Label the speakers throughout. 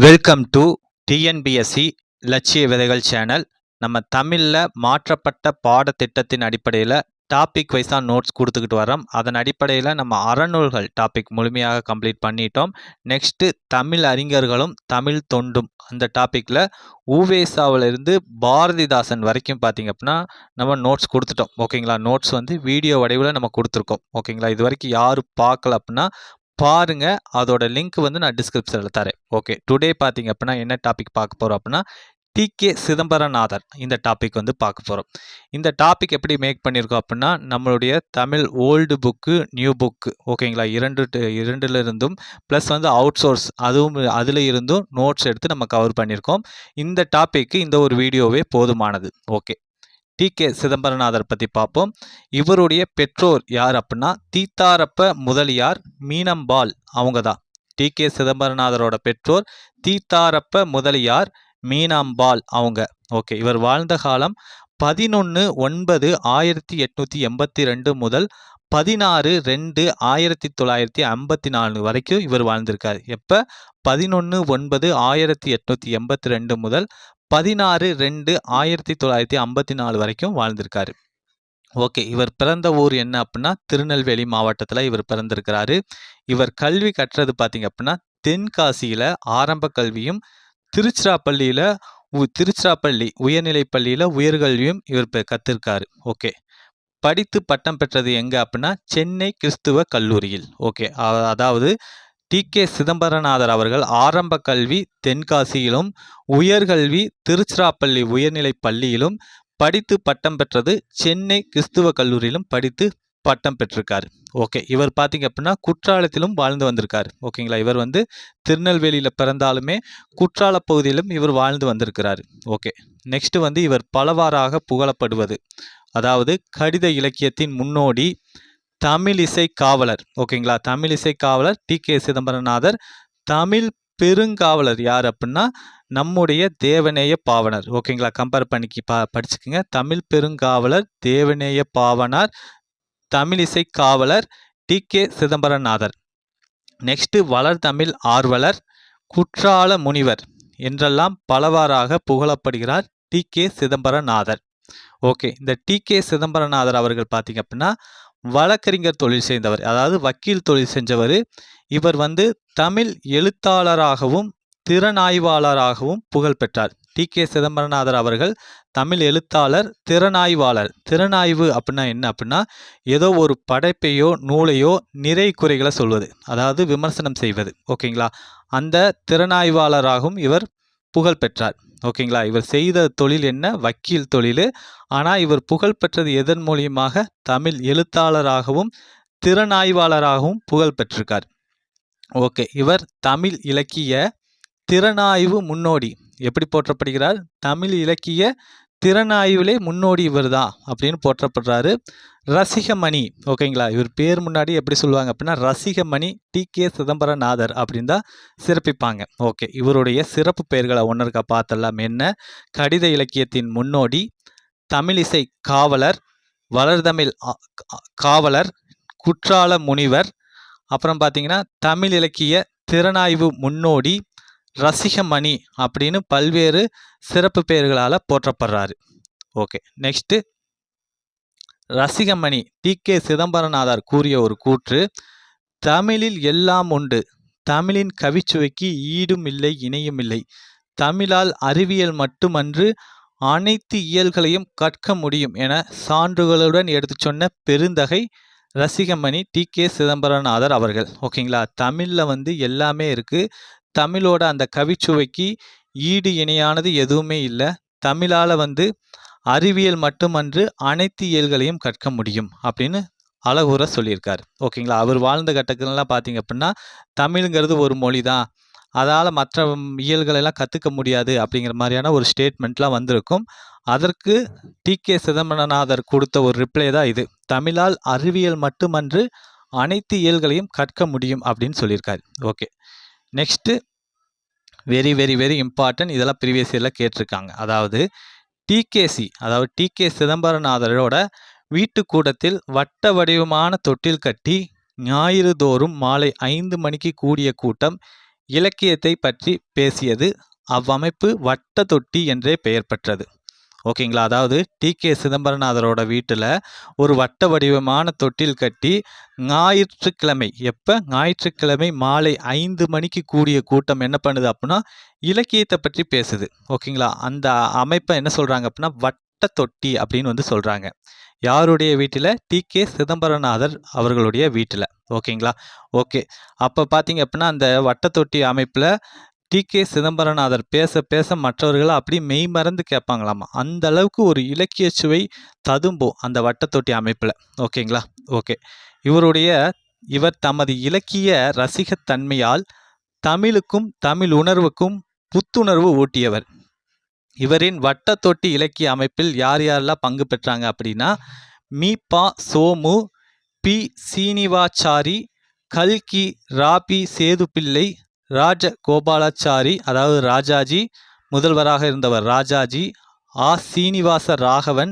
Speaker 1: Welcome to TNPSC லட்சிய விதைகள் channel. நம்ம தமிழில் மாற்றப்பட்ட பாடத்திட்டத்தின் அடிப்படையில் டாபிக் வைஸாக நோட்ஸ் கொடுத்துக்கிட்டு வரோம். அதன் அடிப்படையில் நம்ம அறநூல்கள் டாபிக் முழுமையாக கம்ப்ளீட் பண்ணிட்டோம். நெக்ஸ்ட்டு தமிழ் அறிஞர்களும் தமிழ் தொண்டும் அந்த டாப்பிக்கில் ஊவேசாவிலிருந்து பாரதிதாசன் வரைக்கும் பார்த்திங்க அப்படின்னா நம்ம நோட்ஸ் கொடுத்துட்டோம். ஓகேங்களா? நோட்ஸ் வந்து வீடியோ வடிவில் நம்ம கொடுத்துருக்கோம். ஓகேங்களா? இது வரைக்கும் யாரும் பார்க்கல அப்படின்னா பாருங்க, அதோட லிங்க் வந்து நான் டிஸ்கிரிப்ஷனில் தரேன். ஓகே, டுடே பார்த்தீங்க அப்படின்னா என்ன டாபிக் பார்க்க போகிறோம் அப்படின்னா டி.கே. சிதம்பரநாதர் இந்த டாபிக் வந்து பார்க்க போகிறோம். இந்த டாபிக் எப்படி மேக் பண்ணியிருக்கோம் அப்படின்னா நம்மளுடைய Tamil old book new book ஓகேங்களா, இரண்டுல இருந்தும் ப்ளஸ் வந்து அவுட் சோர்ஸ் அதில் இருந்தும் நோட்ஸ் எடுத்து நம்ம கவர் பண்ணியிருக்கோம். இந்த டாப்பிக்கு இந்த ஒரு வீடியோவே போதுமானது. Okay, DK. சிதம்பரநாதர் பற்றி பார்ப்போம். இவருடைய பெற்றோர் யார் அப்படின்னா தீத்தாரப்ப முதலியார் மீனம்பாள் அவங்க தான். டி.கே. சிதம்பரநாதரோட பெற்றோர் தீத்தாரப்ப முதலியார் மீனம்பாள் அவங்க. ஓகே, இவர் வாழ்ந்த காலம் 11/9/1882 முதல் 16/2/1954 வரைக்கும் இவர் வாழ்ந்திருக்காரு. எப்போ? 11/9/1882 முதல் 16/2/1954 வரைக்கும் வாழ்ந்திருக்காரு. ஓகே, இவர் பிறந்த ஊர் என்ன அப்படின்னா திருநெல்வேலி மாவட்டத்தில் இவர் பிறந்திருக்கிறாரு. இவர் கல்வி கற்றது பார்த்தீங்க அப்படின்னா தென்காசியில் ஆரம்ப கல்வியும் திருச்சிராப்பள்ளி உயர்நிலைப் பள்ளியில் உயர்கல்வியும் இவர் கற்றிருக்காரு. ஓகே, படித்து பட்டம் பெற்றது எங்கே அப்படின்னா சென்னை கிறிஸ்துவ கல்லூரியில். ஓகே, அதாவது டி.கே. சிதம்பரநாதர் அவர்கள் ஆரம்ப கல்வி தென்காசியிலும் உயர்கல்வி திருச்சிராப்பள்ளி உயர்நிலைப் பள்ளியிலும் படித்து பட்டம் பெற்றது சென்னை கிறிஸ்துவ கல்லூரியிலும் படித்து பட்டம் பெற்றிருக்காரு. ஓகே, இவர் பார்த்தீங்க அப்படின்னா குற்றாலத்திலும் வாழ்ந்து வந்திருக்காரு. ஓகேங்களா, இவர் வந்து திருநெல்வேலியில் பிறந்தாலுமே குற்றால பகுதியிலும் இவர் வாழ்ந்து வந்திருக்கிறாரு. ஓகே, நெக்ஸ்ட் வந்து இவர் பலவாறாக புகழப்படுவது, அதாவது கடித இலக்கியத்தின் முன்னோடி, தமிழிசை காவலர். ஓகேங்களா, தமிழிசை காவலர் டி.கே. சிதம்பரநாதர். தமிழ் பெருங்காவலர் யார் அப்படின்னா நம்முடைய தேவநேய பாவனர். ஓகேங்களா, கம்பேர் பண்ணி படிச்சுக்கோங்க. தமிழ் பெருங்காவலர் தேவநேய பாவனார், தமிழிசை காவலர் டி.கே. சிதம்பரநாதர். நெக்ஸ்ட் வளர்தமிழ் ஆர்வலர், குற்றால முனிவர் என்றெல்லாம் பலவாறாக புகழப்படுகிறார் டி.கே. சிதம்பரநாதர். ஓகே, இந்த டி.கே. சிதம்பரநாதர் அவர்கள் பார்த்தீங்க அப்படின்னா வழக்கறிஞர் தொழில் செய்தவர், அதாவது வக்கீல் தொழில் செஞ்சவர். இவர் வந்து தமிழ் எழுத்தாளராகவும் திறனாய்வாளராகவும் புகழ் பெற்றார். டி.கே. சிதம்பரநாதர் அவர்கள் தமிழ் எழுத்தாளர், திறனாய்வாளர். திறனாய்வு அப்படின்னா என்ன அப்படின்னா ஏதோ ஒரு படைப்பையோ நூலையோ நிறை குறைகளை சொல்வது, அதாவது விமர்சனம் செய்வது. ஓகேங்களா, அந்த திறனாய்வாளராகவும் இவர் புகழ் பெற்றார். ஓகேங்களா, இவர் செய்த தொழில் என்ன? வக்கீல் தொழில். ஆனால் இவர் புகழ் பெற்றது எதன் மூலியமாக? தமிழ் எழுத்தாளராகவும் திறனாய்வாளராகவும் புகழ் பெற்றிருக்கார். ஓகே, இவர் தமிழ் இலக்கிய திறனாய்வு முன்னோடி. எப்படி போற்றப்படுகிறார்? தமிழ் இலக்கிய திறனாய்விலே முன்னோடி இவர் தான் அப்படின்னு போற்றப்படுறாரு. ரசிகமணி. ஓகேங்களா, இவர் பேர் முன்னாடி எப்படி சொல்லுவாங்க அப்படின்னா ரசிகமணி டி.கே. சிதம்பரநாதர் அப்படின்னு தான் சிறப்பிப்பாங்க. ஓகே, இவருடைய சிறப்பு பெயர்களை ஒன்னருக்கா பார்த்தெல்லாம் என்ன? கடித இலக்கியத்தின் முன்னோடி, தமிழிசை காவலர், வளர்தமிழ் காவலர், குற்றால முனிவர், அப்புறம் பார்த்தீங்கன்னா தமிழ் இலக்கிய திறனாய்வு முன்னோடி, ரசிகமணி அப்படின்னு பல்வேறு சிறப்பு பெயர்களால் போற்றப்படுறாரு. Okay, next Rasikamani TK. சிதம்பரநாதர் கூறிய ஒரு கூற்று, தமிழில் எல்லாம் உண்டு, தமிழின் கவிச்சுவைக்கு ஈடும் இல்லை இணையும் இல்லை, தமிழால் அறிவியல் மட்டுமன்று அனைத்து இயல்களையும் கற்க முடியும் என சான்றுகளுடன் எடுத்து சொன்ன பெருந்தகை ரசிகமணி டி.கே. சிதம்பரநாதர் அவர்கள். ஓகேங்களா, தமிழில் வந்து எல்லாமே இருக்குது, தமிழோட அந்த கவிச்சுவைக்கு ஈடு இணையானது எதுவுமே இல்லை, தமிழால் வந்து அறிவியல் மட்டுமன்று அனைத்து இயல்களையும் கற்க முடியும் அப்படின்னு அழகுற சொல்லியிருக்காரு. ஓகேங்களா, அவர் வாழ்ந்த கட்டங்கள்லாம் பார்த்தீங்க அப்படின்னா தமிழுங்கிறது ஒரு மொழி தான், அதால் மற்ற இயல்களெல்லாம் கற்றுக்க முடியாது அப்படிங்கிற மாதிரியான ஒரு ஸ்டேட்மெண்ட்லாம் வந்திருக்கும். அதற்கு டி.கே. சிதம்பரநாதர் கொடுத்த ஒரு ரிப்ளை தான் இது. தமிழால் அறிவியல் மட்டுமன்று அனைத்து இயல்களையும் கற்க முடியும் அப்படின்னு சொல்லியிருக்காரு. Okay, next very very very important, இதெல்லாம் ப்ரீவியஸ் இயரில் கேட்டிருக்காங்க. அதாவது டி.கே. சிதம்பரநாதரோட வீட்டுக்கூடத்தில் வட்ட வடிவமான தொட்டில் கட்டி ஞாயிறு தோறும் மாலை 5 மணிக்கு கூடிய கூட்டம் இலக்கியத்தை பற்றி பேசியது. அவ்வமைப்பு வட்ட தொட்டி என்றே பெயர் பெற்றது. ஓகேங்களா, அதாவது டி.கே. சிதம்பரநாதரோட வீட்டில் ஒரு வட்ட வடிவமான தொட்டில் கட்டி ஞாயிற்றுக்கிழமை மாலை 5 மணிக்கு கூடிய கூட்டம் என்ன பண்ணுது அப்படின்னா இலக்கியத்தை பற்றி பேசுது. ஓகேங்களா, அந்த அமைப்பை என்ன சொல்கிறாங்க அப்படின்னா வட்ட தொட்டி அப்படின்னு வந்து சொல்கிறாங்க. யாருடைய வீட்டில்? டி.கே. சிதம்பரநாதர் அவர்களுடைய வீட்டில். ஓகேங்களா, ஓகே. அப்போ பார்த்தீங்க அப்படின்னா அந்த வட்ட தொட்டி அமைப்பில் டி.கே. சிதம்பரநாதர் பேச பேச மற்றவர்கள் அப்படியே மெய் மறந்து கேட்பாங்களாமா. அந்த அளவுக்கு ஒரு இலக்கிய சுவை ததும்பும் அந்த வட்டத்தொட்டி அமைப்பில். ஓகேங்களா, ஓகே. இவர் தமது இலக்கிய ரசிகத்தன்மையால் தமிழுக்கும் தமிழ் உணர்வுக்கும் புத்துணர்வு ஊட்டியவர். இவரின் வட்டத்தொட்டி இலக்கிய அமைப்பில் யார் யாரெல்லாம் பங்கு பெற்றாங்க அப்படின்னா மீ.பா. சோமு, பி. சீனிவாச்சாரி, கல்கி ராபி சேதுப்பிள்ளை, ராஜகோபாலாச்சாரி அதாவது ராஜாஜி, முதல்வராக இருந்தவர் ராஜாஜி, ஆ. சீனிவாச ராகவன்,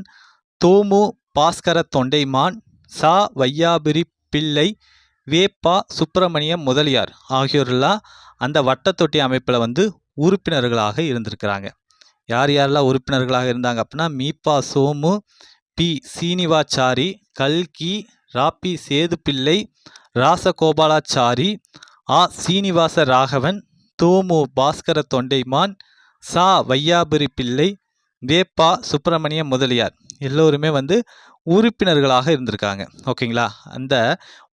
Speaker 1: தோமு பாஸ்கர தொண்டைமான், சா. வையாபுரி பிள்ளை, வே.பா. சுப்பிரமணியம் முதலியார் ஆகியோரெல்லாம் அந்த வட்டத்தொட்டி அமைப்பில் வந்து உறுப்பினர்களாக இருந்திருக்கிறாங்க. யார் யாரெல்லாம் உறுப்பினர்களாக இருந்தாங்க அப்படின்னா மீ.பா. சோமு, பி. சீனிவாச்சாரி, கல்கி ராபி சேதுப்பிள்ளை, ராசகோபாலாச்சாரி, ஆ. சீனிவாச ராகவன், தோமு பாஸ்கர தொண்டைமான், சா. வையாபுரி பிள்ளை, வே.பா. சுப்பிரமணியம் முதலியார் எல்லோருமே வந்து உறுப்பினர்களாக இருந்திருக்காங்க. ஓகேங்களா, அந்த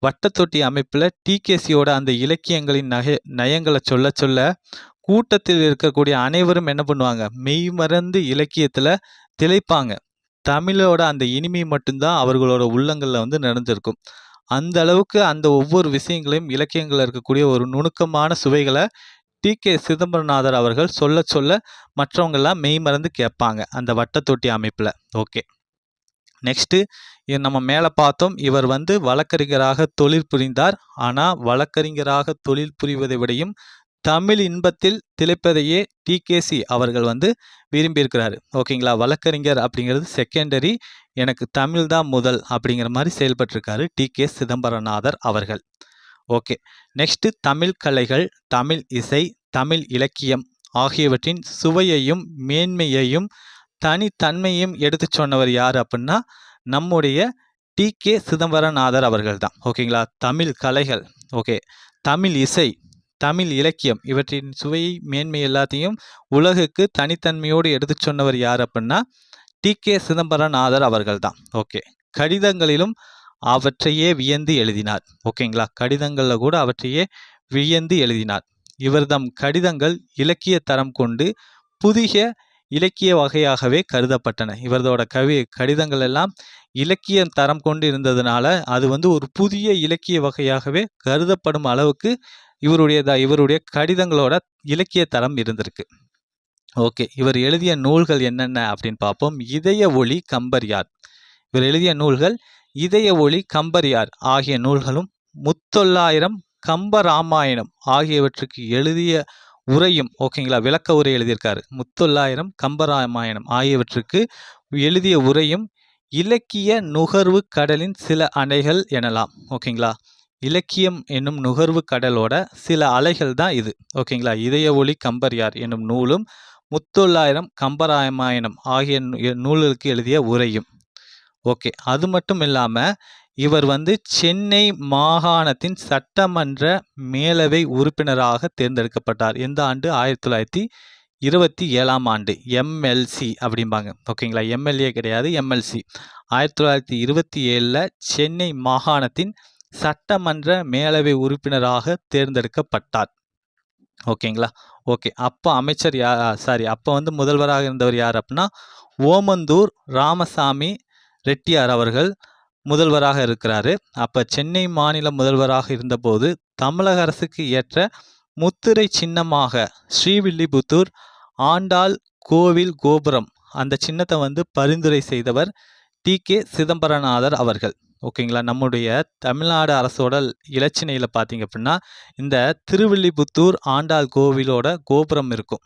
Speaker 1: வட்டத்தொட்டி அமைப்பில் டி.கே.சியோட அந்த இலக்கியங்களின் நயங்களை சொல்ல சொல்ல கூட்டத்தில் இருக்கக்கூடிய அனைவரும் என்ன பண்ணுவாங்க? மெய் மறந்து இலக்கியத்தில் திளைப்பாங்க. தமிழோட அந்த இனிமை மட்டும்தான் அவர்களோட உள்ளங்களில் வந்து நடந்திருக்கும். அந்த அளவுக்கு அந்த ஒவ்வொரு விஷயங்களையும் இலக்கியங்களில் இருக்கக்கூடிய ஒரு நுணுக்கமான சுவைகளை டி.கே. சிதம்பரநாதர் அவர்கள் சொல்ல சொல்ல மற்றவங்கெல்லாம் மெய் மறந்து கேட்பாங்க அந்த வட்டத்தொட்டி அமைப்பில். ஓகே, நெக்ஸ்ட்டு நம்ம மேலே பார்த்தோம், இவர் வந்து வழக்கறிஞராக தொழில் புரிந்தார். ஆனால் வழக்கறிஞராக தொழில் புரிவதை விடையும் தமிழ் இன்பத்தில் திளைப்பதையே டி.கே.சி அவர்கள் வந்து விரும்பியிருக்கிறாரு. ஓகேங்களா, வழக்கறிஞர் அப்படிங்கிறது செகண்டரி, எனக்கு தமிழ் தான் முதல் அப்படிங்கிற மாதிரி செயல்பட்டிருக்காரு டி.கே. சிதம்பரநாதர் அவர்கள். ஓகே, நெக்ஸ்ட்டு தமிழ் கலைகள், தமிழ் இசை, தமிழ் இலக்கியம் ஆகியவற்றின் சுவையையும் மேன்மையையும் தனித்தன்மையும் எடுத்து சொன்னவர் யார் அப்படின்னா நம்முடைய டி.கே. சிதம்பரநாதர் அவர்கள் தான். ஓகேங்களா, தமிழ் கலைகள், ஓகே, தமிழ் இசை, தமிழ் இலக்கியம் இவற்றின் சுவையை மேன்மை எல்லாத்தையும் உலகுக்கு தனித்தன்மையோடு எடுத்து சொன்னவர் யார் அப்படின்னா டி.கே. சிதம்பரநாதர் அவர்கள் தான். ஓகே, கடிதங்களிலும் அவற்றையே வியந்து எழுதினார். ஓகேங்களா, கடிதங்களில் கூட அவற்றையே வியந்து எழுதினார். இவர்தம் கடிதங்கள் இலக்கிய தரம் கொண்டு புதிய இலக்கிய வகையாகவே கருதப்பட்டன. இவரதோட கடிதங்கள் எல்லாம் இலக்கிய தரம் கொண்டு இருந்ததுனால அது வந்து ஒரு புதிய இலக்கிய வகையாகவே கருதப்படும் அளவுக்கு இவருடைய கடிதங்களோட இலக்கிய தரம் இருந்திருக்கு. ஓகே, இவர் எழுதிய நூல்கள் என்னென்ன அப்படின்னு பார்ப்போம். இதய ஒளி, கம்பர்யார். இவர் எழுதிய நூல்கள் இதய ஒளி, கம்பர்யார் ஆகிய நூல்களும், முத்தொள்ளாயிரம், கம்பராமாயணம் ஆகியவற்றுக்கு எழுதிய உரையும். ஓகேங்களா, விளக்க உரை எழுதியிருக்காரு. முத்தொள்ளாயிரம், கம்பராமாயணம் ஆகியவற்றுக்கு எழுதிய உரையும் இலக்கிய நுகர்வு கடலின் சில அணைகள் எனலாம். ஓகேங்களா, இலக்கியம் என்னும் நுகர்வு கடலோட சில அலைகள் தான் இது. ஓகேங்களா, இதய ஒளி, கம்பர்யார் என்னும் நூலும் முத்தொள்ளாயிரம், கம்பராமாயணம் ஆகிய நூல்களுக்கு எழுதிய உரையும். ஓகே, அது மட்டும் இல்லாமல் இவர் வந்து சென்னை மாகாணத்தின் சட்டமன்ற மேலவை உறுப்பினராக தேர்ந்தெடுக்கப்பட்டார். எந்த ஆண்டு? 1927ஆம் ஆண்டு. எம்எல்சி அப்படிம்பாங்க. ஓகேங்களா, எம்எல்ஏ கிடையாது, எம்எல்சி. 1927 சென்னை மாகாணத்தின் சட்டமன்ற மேலவை உறுப்பினராக தேர்ந்தெடுக்கப்பட்டார். ஓகேங்களா, ஓகே. அப்போ அமைச்சர் அப்போ வந்து முதல்வராக இருந்தவர் யார் அப்படின்னா ஓமந்தூர் ராமசாமி ரெட்டியார் அவர்கள் முதல்வராக இருக்கிறாரு. அப்போ சென்னை மாநில முதல்வராக இருந்தபோது தமிழக அரசுக்கு ஏற்ற முத்திரை சின்னமாக ஸ்ரீவில்லிபுத்தூர் ஆண்டாள் கோவில் கோபுரம் அந்த சின்னத்தை வந்து பரிந்துரை செய்தவர் டி.கே. சிதம்பரநாதர் அவர்கள். ஓகேங்களா, நம்முடைய தமிழ்நாடு அரசோட இலச்சினையில் பார்த்தீங்க அப்படின்னா இந்த திருவில்லிபுத்தூர் ஆண்டாள் கோவிலோட கோபுரம் இருக்கும்.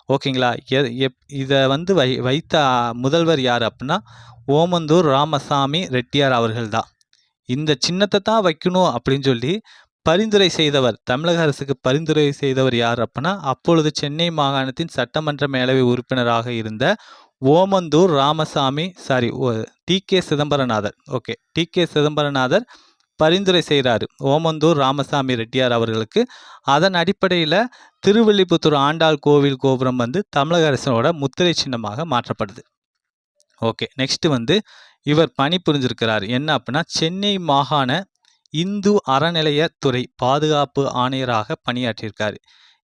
Speaker 1: ஓகேங்களா, இதை வந்து வைத்த முதல்வர் யார் அப்படின்னா ஓமந்தூர் ராமசாமி ரெட்டியார் அவர்கள் தான். இந்த சின்னத்தை தான் வைக்கணும் அப்படின்னு சொல்லி பரிந்துரை செய்தவர் தமிழக அரசுக்கு பரிந்துரை செய்தவர் யார் அப்படின்னா அப்பொழுது சென்னை மாகாணத்தின் சட்டமன்ற மேலவை உறுப்பினராக இருந்த Omandur Ramasamy DK. Chidambaranathar. Okay, DK. Chidambaranathar பரிந்துரை செய்கிறாரு ஓமந்தூர் ராமசாமி ரெட்டியார் அவர்களுக்கு. அதன் அடிப்படையில் திருவில்லிபுத்தூர் ஆண்டாள் கோவில் கோபுரம் வந்து தமிழக அரசோட முத்திரை சின்னமாக மாற்றப்படுது. ஓகே, நெக்ஸ்ட் வந்து இவர் பணி புரிஞ்சிருக்கிறார் என்ன அப்படின்னா சென்னை மாகாண இந்து அறநிலையத்துறை பாதுகாப்பு ஆணையராக பணியாற்றியிருக்காரு.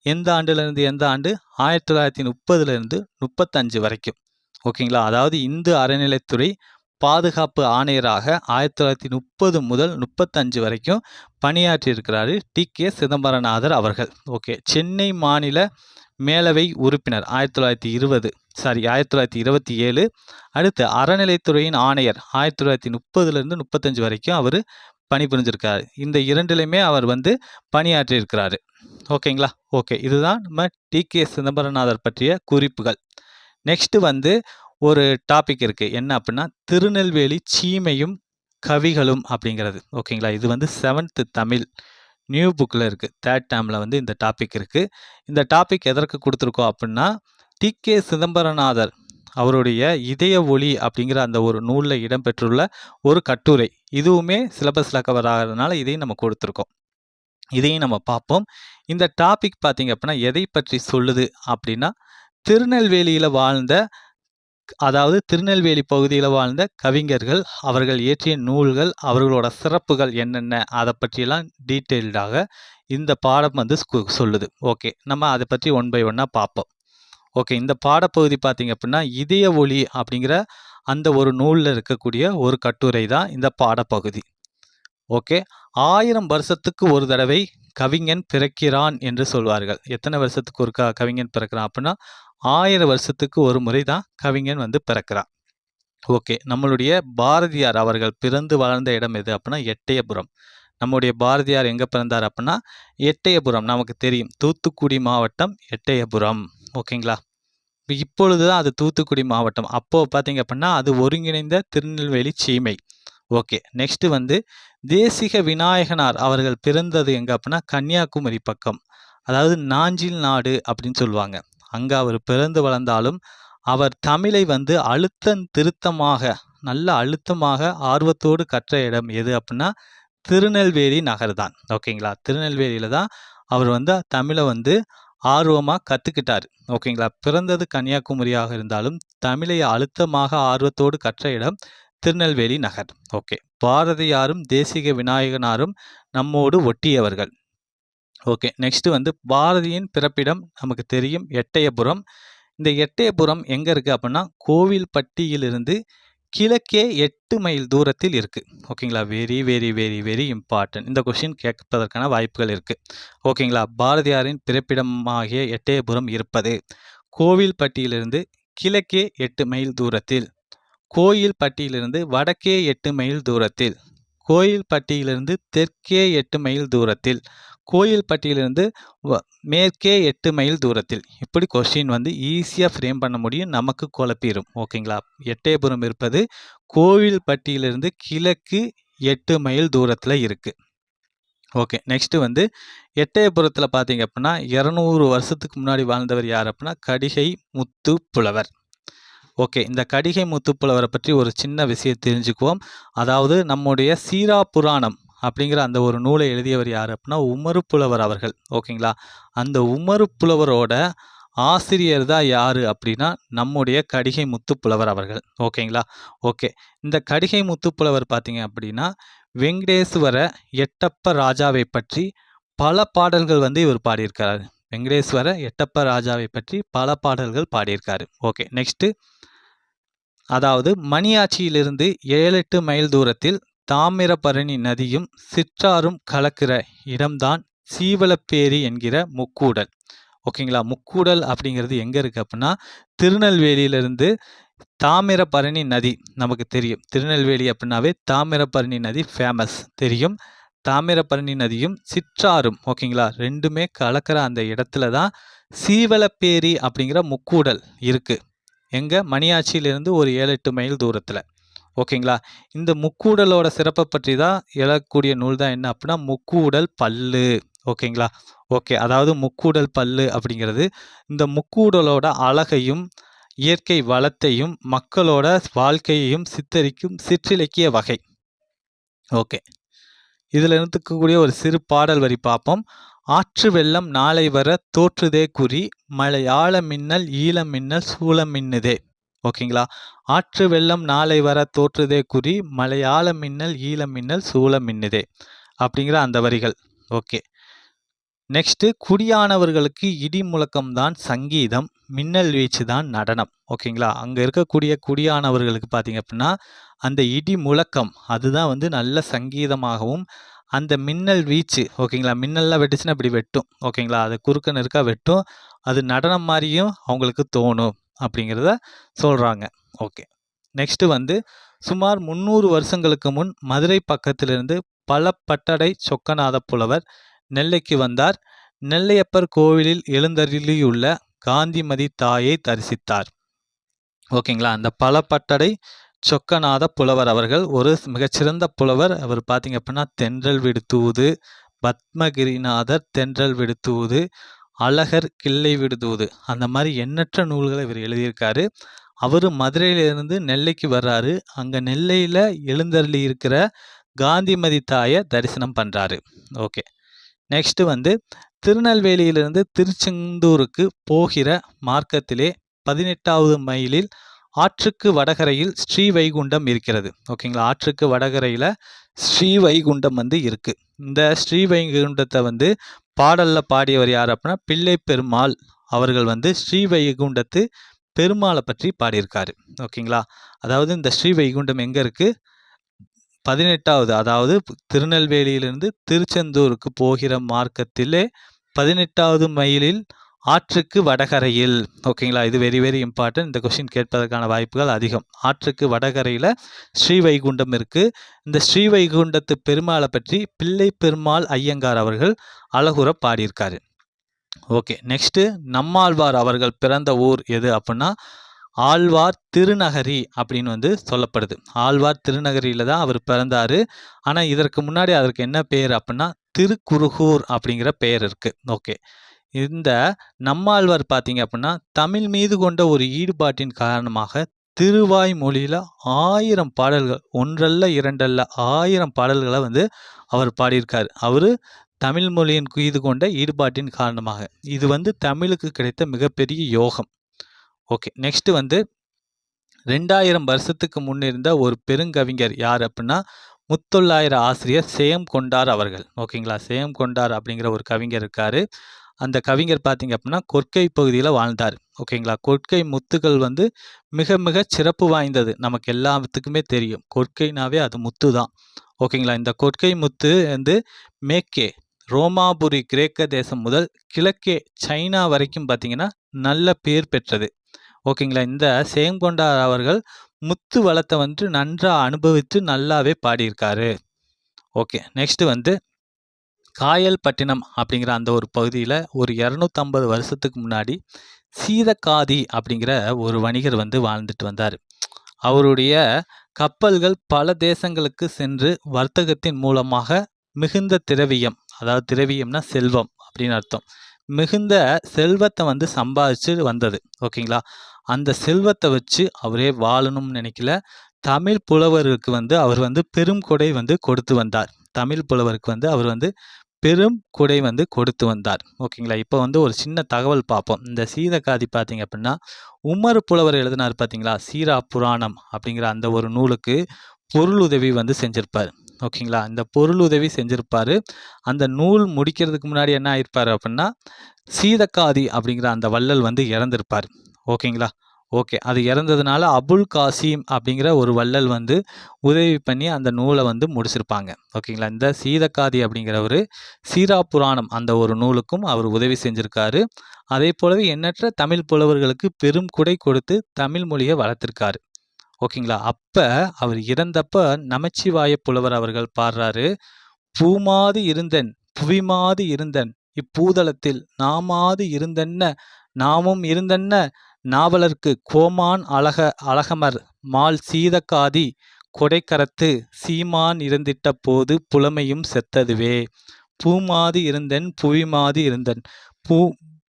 Speaker 1: எந்த ஆண்டுலேருந்து எந்த ஆண்டு? 1930 35 வரைக்கும். ஓகேங்களா, அதாவது இந்து அறநிலையத்துறை பாதுகாப்பு ஆணையராக 1930 முதல் 35 வரைக்கும் பணியாற்றியிருக்கிறாரு டி.கே. சிதம்பரநாதர் அவர்கள். ஓகே, சென்னை மாநில மேலவை உறுப்பினர் 1927. அடுத்து அறநிலைத்துறையின் ஆணையர் 1930 35 வரைக்கும் அவர் பணிபுரிஞ்சிருக்காரு. இந்த இரண்டிலுமே அவர் வந்து பணியாற்றியிருக்கிறாரு. ஓகேங்களா. ஓகே, இதுதான் நம்ம டி.கே. சிதம்பரநாதர் பற்றிய குறிப்புகள். நெக்ஸ்ட் வந்து ஒரு டாபிக் இருக்குது என்ன அப்படின்னா திருநெல்வேலி சீமையும் கவிகளும் அப்படிங்கிறது. ஓகேங்களா, இது வந்து 7th தமிழ் நியூ புக்கில் இருக்குது. 3rd டேர்மில் வந்து இந்த டாபிக் இருக்குது. இந்த டாபிக் எதற்கு கொடுத்துருக்கோம் அப்படின்னா டி.கே. சிதம்பரநாதர் அவருடைய இதய ஒளி அப்படிங்கிற அந்த ஒரு நூலில் இடம்பெற்றுள்ள ஒரு கட்டுரை. இதுவுமே சிலபஸில் கவர் ஆகிறதுனால இதையும் நம்ம கொடுத்துருக்கோம். இதையும் நம்ம பார்ப்போம். இந்த டாபிக் பார்த்தீங்க அப்படின்னா எதை பற்றி சொல்லுது அப்படின்னா திருநெல்வேலியில் வாழ்ந்த திருநெல்வேலி பகுதியில் வாழ்ந்த கவிஞர்கள், அவர்கள் இயற்றிய நூல்கள், அவர்களோட சிறப்புகள் என்னென்ன அதை பற்றியெல்லாம் டீட்டெயில்டாக இந்த பாடம் வந்து சொல்லுது. ஓகே, நம்ம அதை பற்றி ஒன் பை ஒன்னாக பார்ப்போம். ஓகே, இந்த பாடப்பகுதி பார்த்தீங்க அப்படின்னா இதய ஒளி அப்படிங்கிற அந்த ஒரு நூலில் இருக்கக்கூடிய ஒரு கட்டுரை தான் இந்த பாடப்பகுதி. ஓகே, 1000 வருஷத்துக்கு ஒரு தடவை கவிஞன் பிறக்கிறான் என்று சொல்வார்கள். எத்தனை வருஷத்துக்கு ஒரு கவிஞன் பிறக்கிறான் அப்படின்னா 1000 வருஷத்துக்கு ஒரு முறை தான் கவிஞன் வந்து பிறக்கிறான். ஓகே, நம்மளுடைய பாரதியார் அவர்கள் பிறந்து வளர்ந்த இடம் எது அப்படின்னா எட்டயபுரம். நம்முடைய பாரதியார் எங்கே பிறந்தார் அப்படின்னா எட்டயபுரம். நமக்கு தெரியும் தூத்துக்குடி மாவட்டம் எட்டயபுரம். ஓகேங்களா, இப்பொழுது தான் அது தூத்துக்குடி மாவட்டம். அப்போது பார்த்தீங்க அப்படின்னா அது ஒருங்கிணைந்த திருநெல்வேலி சீமை. ஓகே, நெக்ஸ்ட் வந்து தேசிக விநாயகனார் அவர்கள் பிறந்தது எங்கே அப்படின்னா கன்னியாகுமரி பக்கம், அதாவது நாஞ்சில் நாடு அப்படின்னு சொல்லுவாங்க. அங்கே அவர் பிறந்து வளர்ந்தாலும் அவர் தமிழை வந்து நல்ல அழுத்தமாக ஆர்வத்தோடு கற்ற இடம் எது அப்படின்னா திருநெல்வேலி நகர் தான். ஓகேங்களா, திருநெல்வேலியில் தான் அவர் வந்து தமிழை வந்து ஆர்வமாக கற்றுக்கிட்டார். ஓகேங்களா, பிறந்தது கன்னியாகுமரியாக இருந்தாலும் தமிழை அழுத்தமாக ஆர்வத்தோடு கற்ற இடம் திருநெல்வேலி நகர். ஓகே, பாரதியாரும் தேசிக விநாயகனாரும் நம்மோடு ஒட்டியவர்கள். ஓகே, நெக்ஸ்ட் வந்து பாரதியின் பிறப்பிடம் நமக்கு தெரியும் எட்டயபுரம். இந்த எட்டயபுரம் எங்கே இருக்குது அப்படின்னா கோவில்பட்டியிலிருந்து கிழக்கே 8 மைல் தூரத்தில் இருக்குது. ஓகேங்களா, very very very very important. இந்த கொஸ்டின் கேட்பதற்கான வாய்ப்புகள் இருக்குது. ஓகேங்களா, பாரதியாரின் பிறப்பிடமாகிய எட்டயபுரம் இருப்பது கோவில்பட்டியிலிருந்து கிழக்கே 8 மைல் தூரத்தில், கோயில்பட்டியிலிருந்து வடக்கே 8 மைல் தூரத்தில், கோயில்பட்டியிலிருந்து தெற்கே 8 மைல் தூரத்தில், கோயில்பட்டியிலிருந்து மேற்கே 8 மைல் தூரத்தில். இப்படி கொஸ்டின் வந்து ஈஸியாக ஃப்ரேம் பண்ண முடியும், நமக்கு குழப்பிடும். ஓகேங்களா, எட்டயபுரம் இருப்பது கோவில்பட்டியிலிருந்து கிழக்கு 8 மைல் தூரத்தில் இருக்குது. ஓகே, நெக்ஸ்ட் வந்து எட்டயபுரத்தில் பார்த்தீங்க அப்படின்னா 200 வருஷத்துக்கு முன்னாடி வாழ்ந்தவர் யார் அப்படின்னா கடிகை முத்து புலவர். ஓகே, இந்த கடிகை முத்து புலவரை பற்றி ஒரு சின்ன விஷயம் தெரிஞ்சுக்குவோம். அதாவது நம்முடைய சீரா புராணம் அப்படிங்கிற அந்த ஒரு நூலை எழுதியவர் யார் அப்படின்னா உமறு புலவர் அவர்கள். ஓகேங்களா, அந்த உமறு புலவரோட ஆசிரியர் தான் யார் அப்படின்னா நம்முடைய கடிகை முத்து புலவர் அவர்கள். ஓகேங்களா. ஓகே, இந்த கடிகை முத்து புலவர் பார்த்தீங்க அப்படின்னா வெங்கடேஸ்வர எட்டப்ப ராஜாவை பற்றி பல பாடல்கள் வந்து இவர் பாடியிருக்காரு. வெங்கடேஸ்வர எட்டப்ப ராஜாவை பற்றி பல பாடல்கள் பாடியிருக்காரு. ஓகே, நெக்ஸ்ட்டு அதாவது மணியாச்சியிலிருந்து 7-8 மைல் தூரத்தில் தாமிரபரணி நதியும் சிற்றாரும் கலக்கிற இடம்தான் சீவலப்பேரி என்கிற முக்கூடல். ஓகேங்களா, முக்கூடல் அப்படிங்கிறது எங்கே இருக்குது அப்படின்னா திருநெல்வேலியிலிருந்து தாமிரபரணி நதி நமக்கு தெரியும். திருநெல்வேலி அப்படின்னாவே தாமிரபரணி நதி ஃபேமஸ் தெரியும். தாமிரபரணி நதியும் சிற்றாரும் ஓகேங்களா ரெண்டுமே கலக்கிற அந்த இடத்துல தான் சீவலப்பேரி அப்படிங்கிற முக்கூடல் இருக்குது. எங்கே? மணியாச்சியிலிருந்து ஒரு 7-8 மைல் தூரத்தில். ஓகேங்களா? இந்த முக்கூடலோட சிறப்பை பற்றி தான் எழக்கூடிய நூல் தான் என்ன அப்படின்னா முக்கூடல் பல்லு. ஓகேங்களா? ஓகே. அதாவது முக்கூடல் பல்லு அப்படிங்கிறது இந்த முக்கூடலோட அழகையும் இயற்கை வளத்தையும் மக்களோட வாழ்க்கையையும் சித்தரிக்கும் சிற்றிலக்கிய வகை. ஓகே. இதில் இருக்கக்கூடிய ஒரு சிறு பாடல் வரி பார்ப்போம். ஆற்று வெள்ளம் நாளை வர தோற்றுதே குறி மலையாள மின்னல் ஈழ மின்னல் சூழ மின்னுதே. ஓகேங்களா? ஆற்று வெள்ளம் நாளை வர தோற்றுதே குறி மலையாள மின்னல் ஈழ மின்னல் சூழ மின்னுதே அப்படிங்கிற அந்த வரிகள். ஓகே. நெக்ஸ்ட் குடியானவர்களுக்கு இடி முழக்கம் தான் சங்கீதம், மின்னல் வீச்சு தான் நடனம். ஓகேங்களா? அங்கே இருக்கக்கூடிய குடியானவர்களுக்கு பார்த்தீங்க அப்படின்னா அந்த இடி முழக்கம் அதுதான் வந்து நல்ல சங்கீதமாகவும் அந்த மின்னல் வீச்சு ஓகேங்களா மின்னல்லாம் வெட்டுச்சுன்னா இப்படி வெட்டும் ஓகேங்களா அது குறுக்க நெருக்கா வெட்டும் அது நடனம் மாதிரியும் அவங்களுக்கு தோணும் அப்படிங்கிறத சொல்கிறாங்க. ஓகே. நெக்ஸ்ட் வந்து சுமார் 300 வருஷங்களுக்கு முன் மதுரை பக்கத்திலிருந்து பலப்பட்டடை சொக்கநாத புலவர் நெல்லைக்கு வந்தார். நெல்லையப்பர் கோவிலில் எழுந்தருளியுள்ள காந்திமதி தாயை தரிசித்தார். ஓகேங்களா? அந்த பலப்பட்டடை சொக்கநாத புலவர் அவர்கள் ஒரு மிகச்சிறந்த புலவர். அவர் பார்த்தீங்க அப்படின்னா தென்றல் விடுத்தூது, பத்மகிரிநாதர் தென்றல் விடுத்தூது, அழகர் கிள்ளை விடுதூது அந்த மாதிரி எண்ணற்ற நூல்களை இவர் எழுதியிருக்காரு. அவர் மதுரையிலிருந்து நெல்லைக்கு வர்றாரு. அங்கே நெல்லையில் எழுந்தருளி இருக்கிற காந்திமதி தாயை தரிசனம் பண்ணுறாரு. ஓகே. நெக்ஸ்ட் வந்து திருநெல்வேலியிலிருந்து திருச்செந்தூருக்கு போகிற மார்க்கத்திலே 18வது மைலில் ஆற்றுக்கு வடகரையில் ஸ்ரீவைகுண்டம் இருக்கிறது. ஓகேங்களா? ஆற்றுக்கு வடகரையில் ஸ்ரீவைகுண்டம் வந்து இருக்கு. இந்த ஸ்ரீவைகுண்டத்தை வந்து பாடல்ல பாடியவர் யார் அப்படின்னா பிள்ளை பெருமாள் அவர்கள் வந்து ஸ்ரீவைகுண்டத்து பெருமாளை பற்றி பாடியிருக்காரு. ஓகேங்களா? அதாவது இந்த ஸ்ரீவைகுண்டம் எங்கே இருக்குது? 18வது அதாவது திருநெல்வேலியிலிருந்து திருச்செந்தூருக்கு போகிற மார்க்கத்திலே 18வது மைலில் ஆற்றுக்கு வடகரையில். ஓகேங்களா? இது வெரி வெரி இம்பார்ட்டன்ட். இந்த கொஸ்டின் கேட்பதற்கான வாய்ப்புகள் அதிகம். ஆற்றுக்கு வடகரையில் ஸ்ரீவைகுண்டம் இருக்குது. இந்த ஸ்ரீவைகுண்டத்து பெருமாளை பற்றி பிள்ளை பெருமாள் ஐயங்கார் அவர்கள் அழகுற பாடியிருக்காரு. ஓகே. நெக்ஸ்ட்டு நம்மாழ்வார் அவர்கள் பிறந்த ஊர் எது அப்படின்னா ஆழ்வார் திருநகரி அப்படின்னு வந்து சொல்லப்படுது. ஆழ்வார் திருநகரியில் தான் அவர் பிறந்தார். ஆனால் இதற்கு முன்னாடி அதற்கு என்ன பெயர் அப்படின்னா திருக்குறுகூர் அப்படிங்கிற பெயர் இருக்குது. ஓகே. இந்த நம்மாழ்வார் பார்த்தீங்க அப்படின்னா தமிழ் மீது கொண்ட ஒரு ஈடுபாட்டின் காரணமாக திருவாய் மொழியில் 1000 பாடல்கள் ஒன்றல்ல இரண்டல்ல 1000 பாடல்களை வந்து அவர் பாடியிருக்கார். அவர் தமிழ் மொழியின் மீது கொண்ட ஈடுபாட்டின் காரணமாக இது வந்து தமிழுக்கு கிடைத்த மிகப்பெரிய யோகம். ஓகே. நெக்ஸ்ட் வந்து 2000 வருஷத்துக்கு முன்னிருந்த ஒரு பெருங்கவிஞர் யார் அப்படின்னா முத்தொள்ளாயிர ஆசிரியர் சேம் கொண்டார் அவர்கள். ஓகேங்களா? சேம் கொண்டார் அப்படிங்கிற ஒரு கவிஞர் இருக்கார். அந்த கவிஞர் பார்த்தீங்க அப்படின்னா கொற்கை பகுதியில் வாழ்ந்தார். ஓகேங்களா? கொற்கை முத்துக்கள் வந்து மிக மிக சிறப்பு வாய்ந்தது. நமக்கு எல்லாத்துக்குமே தெரியும். கொற்கைனாவே அது முத்து தான். ஓகேங்களா? இந்த கொற்கை முத்து வந்து மேற்கே ரோமாபுரி கிரேக்க தேசம் முதல் கிழக்கே சைனா வரைக்கும் பார்த்தீங்கன்னா நல்ல பேர் பெற்றது. ஓகேங்களா? இந்த சேங்கொண்டார் அவர்கள் முத்து வளத்தை வந்து நன்றாக அனுபவித்து நல்லாவே பாடியிருக்காரு. ஓகே. நெக்ஸ்ட் வந்து காயல்பட்டினம் அப்படிங்கிற அந்த ஒரு பகுதியில் ஒரு 250 வருஷத்துக்கு முன்னாடி சீதக்காதி அப்படிங்கிற ஒரு வணிகர் வந்து வாழ்ந்துட்டு வந்தார். அவருடைய கப்பல்கள் பல தேசங்களுக்கு சென்று வர்த்தகத்தின் மூலமாக மிகுந்த திரவியம் அதாவது திரவியம்னா செல்வம் அப்படின்னு அர்த்தம் மிகுந்த செல்வத்தை வந்து சம்பாதிச்சு வந்தது. ஓகேங்களா? அந்த செல்வத்தை வச்சு அவரே வாழணும்னு நினைக்கல. தமிழ் புலவருக்கு வந்து அவர் வந்து பெரும் கொடை வந்து கொடுத்து வந்தார். தமிழ் புலவருக்கு வந்து அவர் வந்து பெரும் கொடை வந்து கொடுத்து வந்தார். ஓகேங்களா? இப்போ வந்து ஒரு சின்ன தகவல் பார்ப்போம். இந்த சீதக்காதி பார்த்தீங்க அப்படின்னா உமர் புலவர் எழுதினார் பார்த்தீங்களா? சீரா புராணம் அப்படிங்கிற அந்த ஒரு நூலுக்கு பொருளுதவி வந்து செஞ்சிருப்பார். ஓகேங்களா? இந்த பொருளுதவி செஞ்சிருப்பார். அந்த நூல் முடிக்கிறதுக்கு முன்னாடி என்ன ஆயிருப்பார் அப்படின்னா சீதக்காதி அப்படிங்கிற அந்த வள்ளல் வந்து இறந்திருப்பார். ஓகேங்களா? ஓகே. அது இறந்ததுனால அபுல் காசிம் அப்படிங்கிற ஒரு வள்ளல் வந்து உதவி பண்ணி அந்த நூலை வந்து முடிச்சிருப்பாங்க. ஓகேங்களா? இந்த சீதக்காதி அப்படிங்கிறவர் சீரா புராணம் அந்த ஒரு நூலுக்கும் அவர் உதவி செஞ்சுருக்காரு. அதே போலவே எண்ணற்ற தமிழ் புலவர்களுக்கு பெரும் கொடை கொடுத்து தமிழ் மொழியை வளர்த்திருக்காரு. ஓகேங்களா? அப்போ அவர் இறந்தப்ப நமச்சிவாய புலவர் அவர்கள் பாடுறாரு. பூமாது இருந்தன் புவிமாது இருந்தன் இப்பூதளத்தில் நாமாது இருந்தென்ன நாமும் இருந்தென்ன நாவலர்க்கு கோமான் அழகமர் மால் சீதக்காதி கொடைக்கரத்து சீமான் இருந்திட்ட போது புலமையும் செத்ததுவே. பூமாது இருந்தென் புவிமாது இருந்தன்.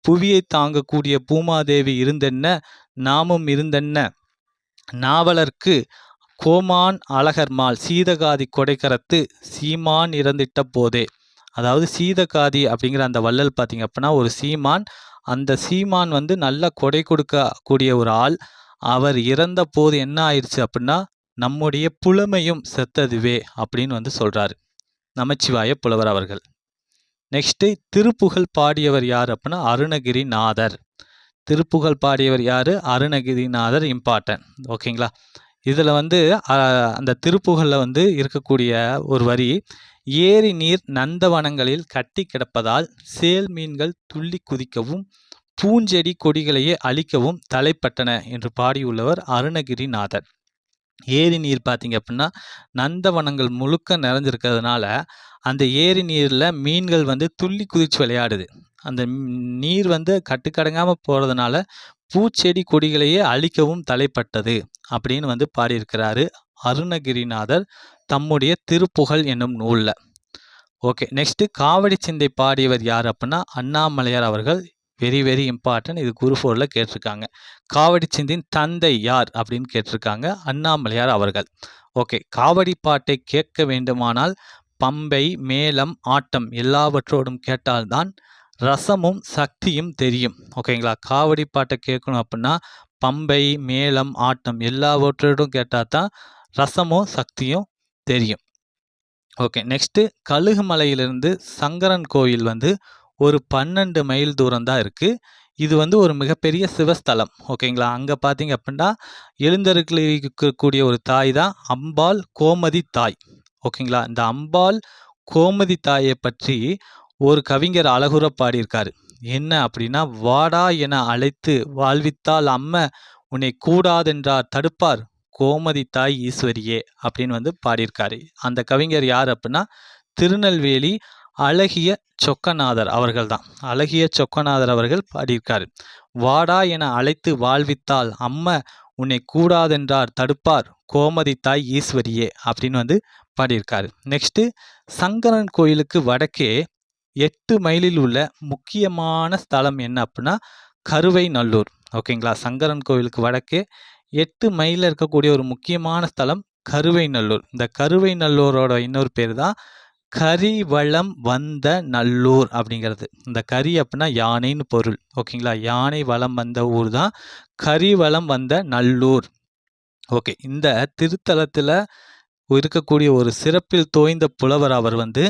Speaker 1: புவியை தாங்கக்கூடிய பூமாதேவி இருந்தென்ன நாமும் இருந்தென்ன நாவலர்க்கு கோமான் அழகர்மால் சீதகாதி கொடைக்கரத்து சீமான் இறந்திட்ட போதே. அதாவது சீதகாதி அப்படிங்கிற அந்த வள்ளல் பார்த்தீங்க அப்படின்னா ஒரு சீமான். அந்த சீமான் வந்து நல்ல கொடை கொடுக்கக்கூடிய ஒரு ஆள். அவர் இறந்த போது என்ன ஆயிடுச்சு அப்படின்னா நம்முடைய புலமையும் செத்ததுவே அப்படின்னு வந்து சொல்றாரு நமச்சிவாய புலவர் அவர்கள். நெக்ஸ்ட் திருப்புகழ் பாடியவர் யார் அப்படின்னா அருணகிரிநாதர். திருப்புகழ் பாடியவர் யாரு? அருணகிரிநாதர். இம்பார்ட்டன்ட். ஓகேங்களா? இதில் வந்து அந்த திருப்புகழில் வந்து இருக்கக்கூடிய ஒரு வரி, ஏரி நீர் நந்தவனங்களில் கட்டி கிடப்பதால் சேல் மீன்கள் துள்ளி குதிக்கவும் பூஞ்செடி கொடிகளையே அழிக்கவும் தலைப்பட்டன என்று பாடியுள்ளவர் அருணகிரிநாதர். ஏரி நீர் பார்த்தீங்க அப்படின்னா நந்தவனங்கள் முழுக்க நிறைஞ்சிருக்கிறதுனால அந்த ஏரி நீரில் மீன்கள் வந்து துள்ளி குதிச்சு விளையாடுது. அந்த நீர் வந்து கட்டுக்கடங்காமல் போகிறதுனால பூச்செடி கொடிகளையே அழிக்கவும் தலைப்பட்டது அப்படின்னு வந்து பாடியிருக்கிறாரு அருணகிரிநாதர் தம்முடைய திருப்புகழ் என்னும் நூலில். ஓகே, நெக்ஸ்ட் காவடி சிந்தை பாடியவர் யார் அப்படின்னா அண்ணாமலையார் அவர்கள். Very very important. இது குரு 4ல் கேட்டிருக்காங்க. காவடி சிந்தின் தந்தை யார் அப்படின்னு கேட்டிருக்காங்க. அண்ணாமலையார் அவர்கள். ஓகே, காவடி பாட்டை கேட்க வேண்டுமானால் பம்பை மேளம் ஆட்டம் எல்லாவற்றோடும் கேட்டால்தான் ரசமும் சக்தியும் தெரியும். ஓகேங்களா? காவடி பாட்டை கேட்கணும் அப்படின்னா பம்பை மேளம் ஆட்டம் எல்லாவற்றோடும் கேட்டால் தான் ரசமும் சக்தியும் தெரியும். ஓகே, நெக்ஸ்ட்டு கழுகுமலையிலிருந்து சங்கரன் கோயில் வந்து ஒரு 12 மைல் தூரம் தான் இருக்குது. இது வந்து ஒரு மிகப்பெரிய சிவஸ்தலம். ஓகேங்களா? அங்கே பார்த்தீங்க அப்படின்னா எழுந்தருளில் இருக்கக்கூடிய ஒரு தாய் தான் அம்பாள் கோமதி தாய். ஓகேங்களா? இந்த அம்பாள் கோமதி தாயை பற்றி ஒரு கவிஞர் அழகுற பாடியிருக்காரு. என்ன அப்படின்னா, வாடா என அழைத்து வாழ்வித்தால் அம்ம உன்னை கூடாதென்றார் தடுப்பார் கோமதி தாய் ஈஸ்வரியே அப்படின்னு வந்து பாடியிருக்காரு. அந்த கவிஞர் யார் அப்படின்னா திருநெல்வேலி அழகிய சொக்கநாதர் அவர்கள் தான். அழகிய சொக்கநாதர் அவர்கள் பாடியிருக்காரு. வாடா என அழைத்து வாழ்வித்தால் அம்ம உன்னை கூடாதென்றார் தடுப்பார் கோமதி தாய் ஈஸ்வரியே அப்படின்னு வந்து பாடியிருக்காரு. நெக்ஸ்ட்டு சங்கரன் கோயிலுக்கு வடக்கே 8 மைலில் உள்ள முக்கியமான ஸ்தலம் என்ன அப்படின்னா கருவை நல்லூர். ஓகேங்களா? சங்கரன் கோயிலுக்கு வடக்கே 8 மைலில் இருக்கக்கூடிய ஒரு முக்கியமான ஸ்தலம் கருவை நல்லூர். இந்த கருவை நல்லூரோட இன்னொரு பேர் தான் கரிவளம் வந்த நல்லூர் அப்படிங்கிறது. இந்த கரி அப்படின்னா யானைன்னு பொருள். ஓகேங்களா? யானை வளம் வந்த ஊர் தான் கரிவளம் வந்த நல்லூர். ஓகே, இந்த திருத்தலத்தில் இருக்கக்கூடிய ஒரு சிறப்பில் தோய்ந்த புலவர் அவர் வந்து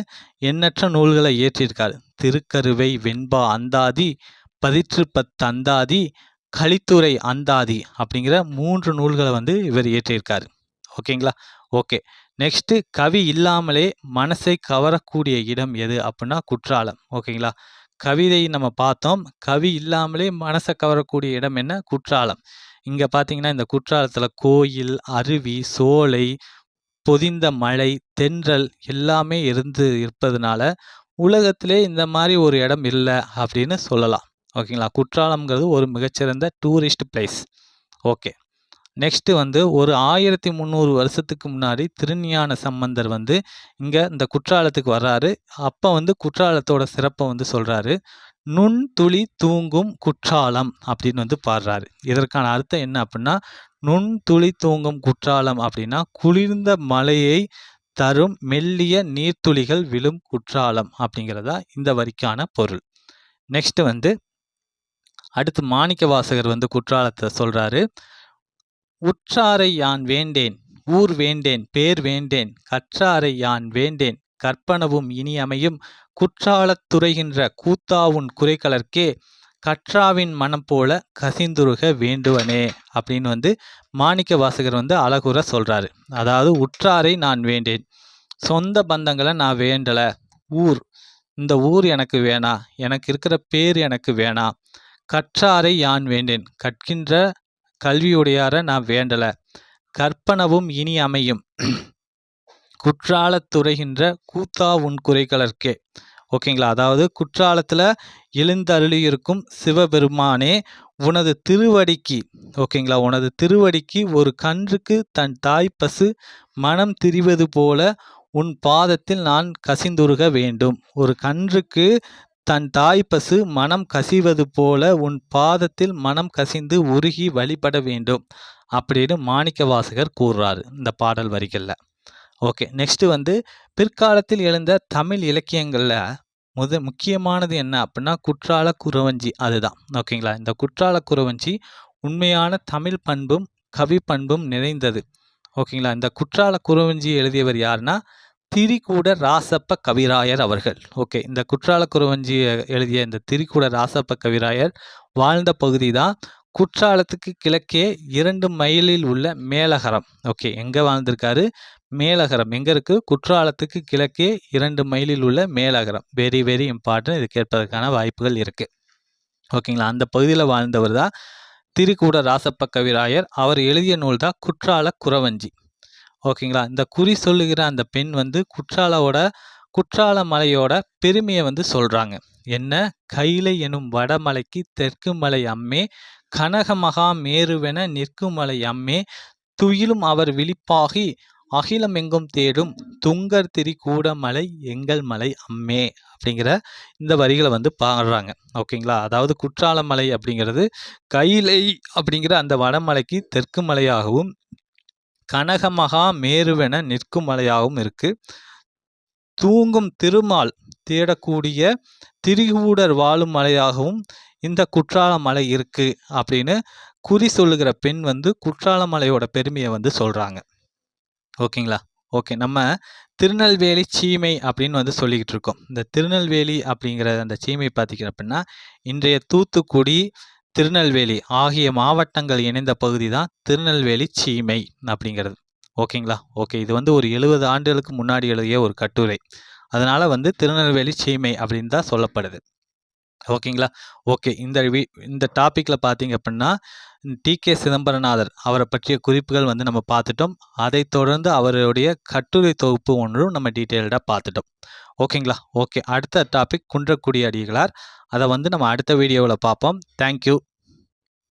Speaker 1: எண்ணற்ற நூல்களை இயற்றியிருக்கார். திருக்கருவை வெண்பா அந்தாதி, 10 அந்தாதி, கலித்துறை அந்தாதி அப்படிங்கிற 3 நூல்களை வந்து இவர் இயற்றியிருக்காரு. ஓகேங்களா? ஓகே, நெக்ஸ்ட்டு கவி இல்லாமலே மனசை கவரக்கூடிய இடம் எது அப்படின்னா குற்றாலம். ஓகேங்களா? கவிதை நம்ம பார்த்தோம். கவி இல்லாமலே மனசை கவரக்கூடிய இடம் என்ன? குற்றாலம். இங்கே பார்த்தீங்கன்னா இந்த குற்றாலத்தில் கோயில், அருவி, சோலை, பொதிந்த மழை, தென்றல் எல்லாமே இருப்பதுனால உலகத்திலே இந்த மாதிரி ஒரு இடம் இல்லை அப்படின்னு சொல்லலாம். ஓகேங்களா? குற்றாலம்ங்கிறது ஒரு மிகச்சிறந்த டூரிஸ்ட் பிளேஸ். ஓகே, நெக்ஸ்ட்டு வந்து ஒரு 1300 வருஷத்துக்கு முன்னாடி திருஞான சம்பந்தர் வந்து இங்கே இந்த குற்றாலத்துக்கு வர்றாரு. அப்போ வந்து குற்றாலத்தோட சிறப்பை வந்து சொல்கிறாரு. நுண் துளி தூங்கும் குற்றாலம் அப்படின்னு வந்து பாடுறாரு. இதற்கான அர்த்தம் என்ன அப்படின்னா நுண் துளி தூங்கும் குற்றாலம் அப்படின்னா குளிர்ந்த மலையை தரும் மெல்லிய நீர்த்துளிகள் விழும் குற்றாலம் அப்படிங்கிறதா இந்த வரிக்கான பொருள். நெக்ஸ்ட் வந்து அடுத்து மாணிக்க வாசகர் வந்து குற்றாலத்தை சொல்றாரு. உற்றாரை யான் வேண்டேன், ஊர் வேண்டேன், பேர் வேண்டேன், கற்றாரை யான் வேண்டேன், கற்பனவும் இனி அமையும் குற்றாலத் துறைகின்ற கூத்தாவுன் குறைகளற்கே கற்றாவின் மனம் போல கசிந்துருக வேண்டுவனே அப்படின்னு வந்து மாணிக்க வாசகர் வந்து அழகுற சொல்றாரு. அதாவது உற்றாரை நான் வேண்டேன், சொந்த பந்தங்களை நான் வேண்டலை, இந்த ஊர் எனக்கு வேணாம், எனக்கு இருக்கிற பேர் எனக்கு வேணாம், கற்றாரை யான் வேண்டேன், கற்கின்ற கல்வியுடையார நான் வேண்டலை, கற்பனவும் இனி அமையும் குற்றாலத் துறைகின்ற கூத்தா உன் குறைகளற்கே, ஓகேங்களா? அதாவது குற்றாலத்தில் எழுந்தருளியிருக்கும் சிவபெருமானே உனது திருவடிக்கு ஓகேங்களா? உனது திருவடிக்கு ஒரு கன்றுக்கு தன் தாய் பசு மனம் திரிவது போல உன் பாதத்தில் நான் கசிந்துருக வேண்டும். ஒரு கன்றுக்கு தன் தாய் பசு மனம் கசிவது போல உன் பாதத்தில் மனம் கசிந்து உருகி வழிபட வேண்டும் அப்படின்னு மாணிக்க வாசகர் கூறுறாரு இந்த பாடல் வரிகளில். ஓகே, நெக்ஸ்ட் வந்து பிற்காலத்தில் எழுந்த தமிழ் இலக்கியங்களில் முக்கியமானது என்ன அப்படின்னா குற்றால குறவஞ்சி. அதுதான் ஓகேங்களா. இந்த குற்றால குறவஞ்சி உண்மையான தமிழ் பண்பும் கவி பண்பும் நிறைந்தது. ஓகேங்களா. இந்த குற்றால குறவஞ்சி எழுதியவர் யாருன்னா திரிகூட ராசப்ப கவிராயர் அவர்கள். ஓகே, இந்த குற்றால குறவஞ்சி எழுதிய இந்த திரிகூட ராசப்ப கவிராயர் வாழ்ந்த பகுதி தான் குற்றாலத்துக்கு கிழக்கே 2 மைலில் உள்ள மேலகரம். ஓகே, எங்கே வாழ்ந்திருக்காரு? மேலகரம் எங்கே இருக்குது? குற்றாலத்துக்கு கிழக்கே 2 மைலில் உள்ள மேலகரம். Very very important. இது கேட்பதற்கான வாய்ப்புகள் இருக்குது. ஓகேங்களா. அந்த பகுதியில் வாழ்ந்தவர் தான் திரிகூட ராசப்ப கவிராயர். அவர் எழுதிய நூல் தான் குற்றால குறவஞ்சி. ஓகேங்களா. இந்த குறி சொல்லுகிற அந்த பெண் வந்து குற்றால மலையோட பெருமையை வந்து சொல்கிறாங்க. என்ன? கைலை எனும் வடமலைக்கு தெற்கு மலை அம்மே, கனகமகா மேருவென நிற்கும் மலை அம்மே, துயிலும் அவர் விழிப்பாகி அகிலம் எங்கும் தேடும் துங்கர் திரிகூட மலை எங்கள் மலை அம்மே அப்படிங்கிற இந்த வரிகளை வந்து பாடுறாங்க. ஓகேங்களா. அதாவது குற்றால மலை அப்படிங்கிறது கைலை அப்படிங்கிற அந்த வடமலைக்கு தெற்கு மலையாகவும் கனகமகா மேருவென நிற்கும் மலையாகவும் இருக்கு. தூங்கும் திருமால் தேடக்கூடிய திரிகூடர் வாழும் மலையாகவும் இந்த குற்றால மலை இருக்கு அப்படின்னு குறி சொல்லுகிற பெண் வந்து குற்றால மலையோட பெருமையை வந்து சொல்றாங்க. ஓகேங்களா. ஓகே, நம்ம திருநெல்வேலி சீமை அப்படின்னு வந்து சொல்லிக்கிட்டு இருக்கோம். இந்த திருநெல்வேலி அப்படிங்கிற அந்த சீமை பார்த்தீங்க அப்படின்னா இன்றைய தூத்துக்குடி, திருநெல்வேலி ஆகிய மாவட்டங்கள் இணைந்த பகுதி தான் திருநெல்வேலி சீமை அப்படிங்கிறது. ஓகேங்களா. ஓகே, இது வந்து ஒரு 70 ஆண்டுகளுக்கு முன்னாடி எழுதிய ஒரு கட்டுரை. அதனால வந்து திருநெல்வேலி சீமை அப்படின்னு தான் சொல்லப்படுது. ஓகேங்களா. ஓகே, இந்த டாப்பிக்கில் பார்த்தீங்க அப்படின்னா டி.கே. சிதம்பரநாதர் அவரை பற்றிய குறிப்புகள் வந்து நம்ம பார்த்துட்டோம். அதை தொடர்ந்து அவருடைய கட்டுரை தொகுப்பு ஒன்றும் நம்ம டீட்டெயில்டாக பார்த்துட்டோம். ஓகேங்களா. ஓகே, அடுத்த டாபிக் குன்றக்குடி அடிகளார். அதை வந்து நம்ம அடுத்த வீடியோவில் பார்ப்போம். தேங்க்யூ.